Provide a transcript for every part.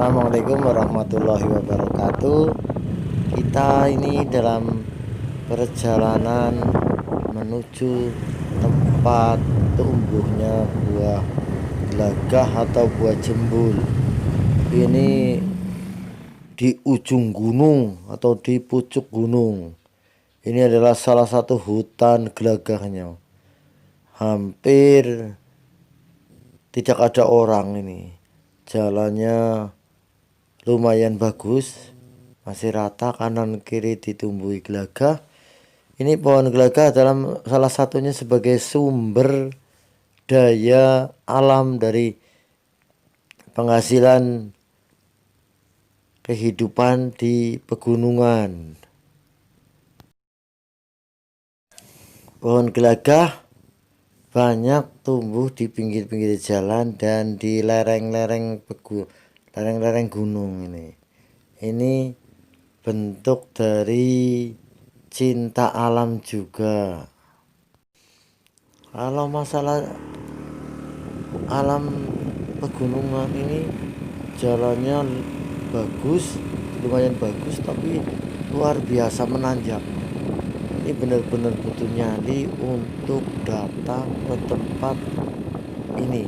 Assalamualaikum warahmatullahi wabarakatuh. Kita ini dalam perjalanan menuju tempat tumbuhnya buah gelagah atau buah jembul. Ini di ujung gunung atau di pucuk gunung. Ini adalah salah satu hutan gelagahnya. Hampir tidak ada orang ini. Jalannya lumayan bagus, masih rata, kanan kiri ditumbuhi gelagah. Ini pohon gelagah dalam salah satunya sebagai sumber daya alam dari penghasilan kehidupan di pegunungan. Pohon gelagah banyak tumbuh di pinggir-pinggir jalan dan di lereng-lereng gunung ini. Ini bentuk dari cinta alam juga. Kalau masalah alam pegunungan ini, jalannya bagus, lumayan bagus, tapi luar biasa menanjak. Ini benar-benar butuh nyali untuk datang ke tempat ini.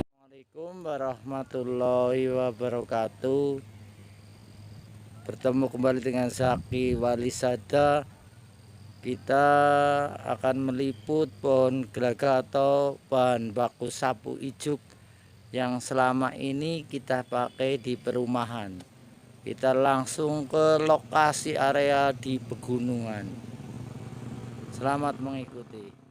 Assalamualaikum warahmatullahi wabarakatuh. Bertemu kembali dengan Zaki Walisada. Kita akan meliput pohon gelagah atau bahan baku sapu ijuk yang selama ini kita pakai di perumahan. Kita langsung ke lokasi area di pegunungan. Selamat mengikuti.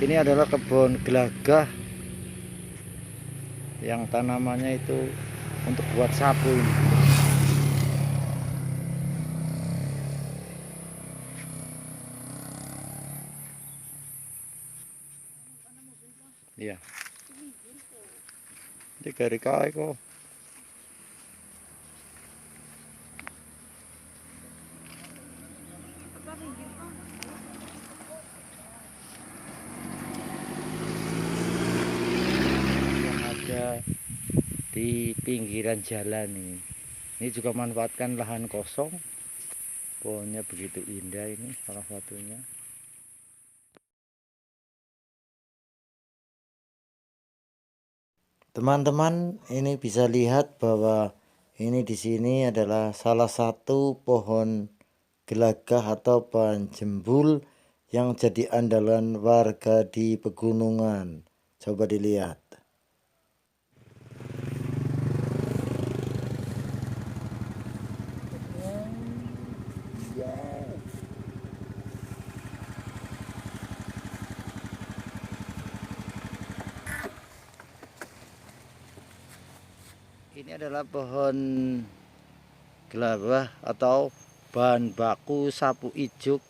Ini adalah kebun gelagah yang tanamannya itu untuk buat sapu ini. Iya. Ini dari kau kok. Yang ada di pinggiran jalan ini. Ini juga manfaatkan lahan kosong. Pohonnya begitu indah, ini salah satunya. Teman-teman, ini bisa lihat bahwa ini di sini adalah salah satu pohon gelagah atau pohon jembul yang jadi andalan warga di pegunungan. Coba dilihat. Ini adalah pohon gelabah atau bahan baku sapu ijuk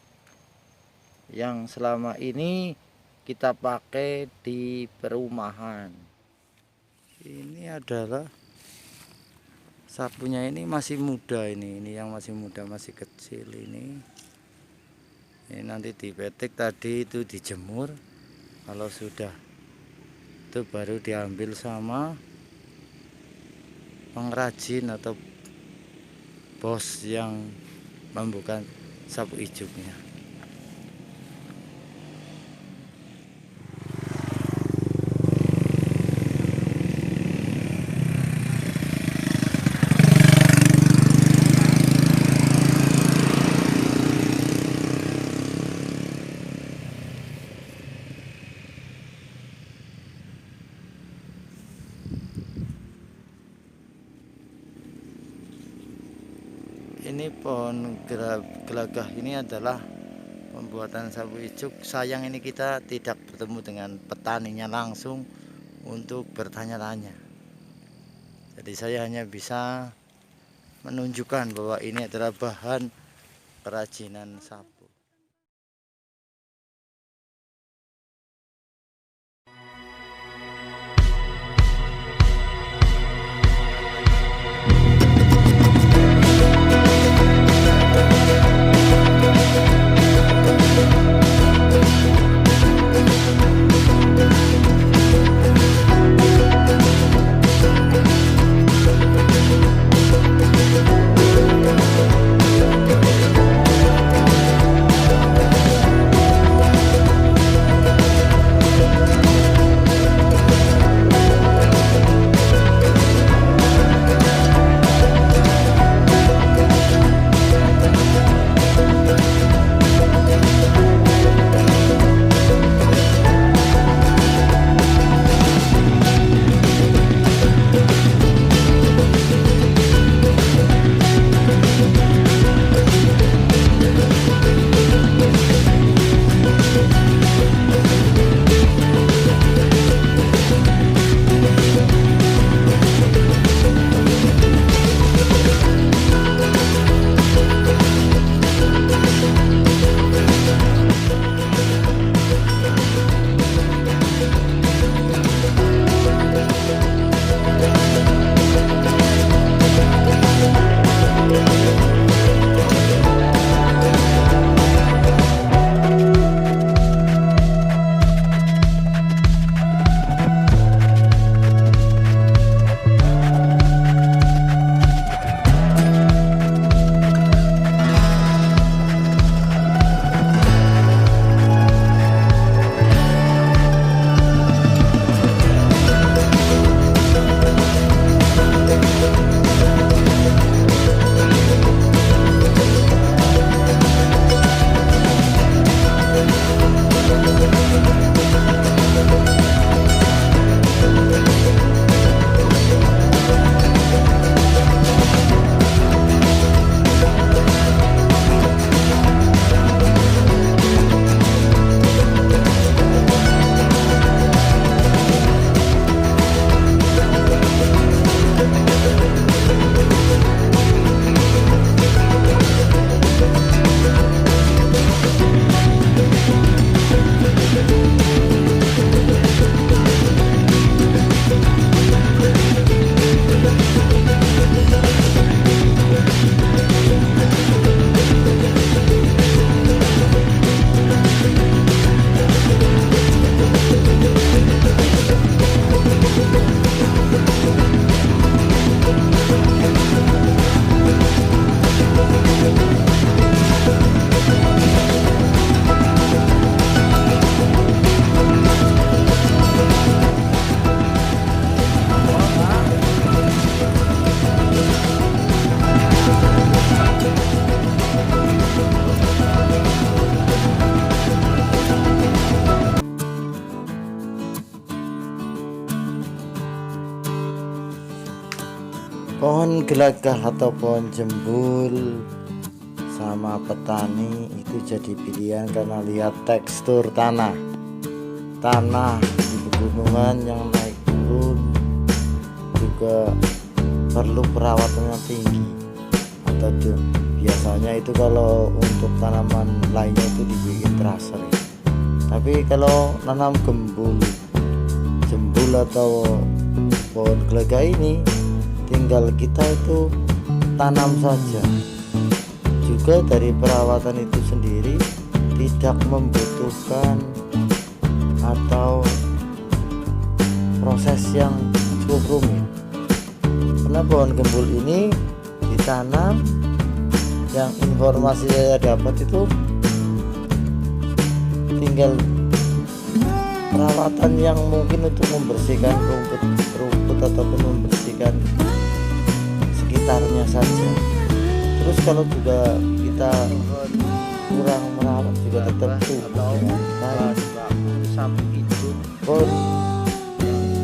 yang selama ini kita pakai di perumahan. Ini adalah sapunya, ini masih muda, ini yang masih muda, masih kecil ini. Ini nanti dipetik, tadi itu dijemur. Kalau sudah itu baru diambil sama pengrajin atau bos yang membuka sapu ijuknya. Ini pohon gelagah ini adalah pembuatan sapu ijuk. Sayang ini kita tidak bertemu dengan petaninya langsung untuk bertanya-tanya. Jadi saya hanya bisa menunjukkan bahwa ini adalah bahan kerajinan sapu. Pohon gelagah atau pohon jembul sama petani itu jadi pilihan karena lihat tekstur tanah di pegunungan yang naik turun juga perlu perawatan yang tinggi, atau biasanya itu kalau untuk tanaman lainnya itu dibikin traser, tapi kalau nanam jembul atau pohon gelagah ini tinggal kita itu tanam saja. Juga dari perawatan itu sendiri tidak membutuhkan atau proses yang cukup rumit, karena pohon gembul ini ditanam, yang informasi saya dapat itu tinggal perawatan yang mungkin untuk membersihkan rumput ataupun membersihkan sekitarnya saja. Terus kalau juga kita kurang merawat juga tetap tumbuh dengan baik. Pohon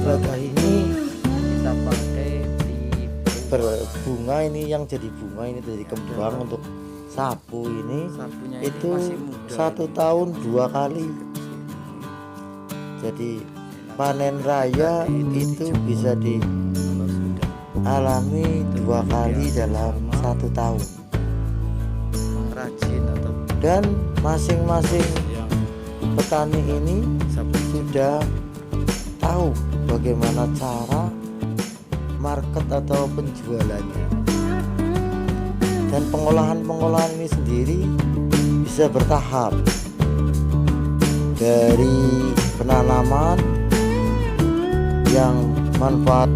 gelagah ini kita pakai di berbunga, ini yang jadi bunga ini dari kembang untuk sapu ini itu 1 tahun 2 kali. Jadi panen raya itu bisa dialami 2 kali dalam 1 tahun. Dan masing-masing petani ini sudah tahu bagaimana cara market atau penjualannya, dan pengolahan ini sendiri bisa bertahap, dari penanaman yang manfaat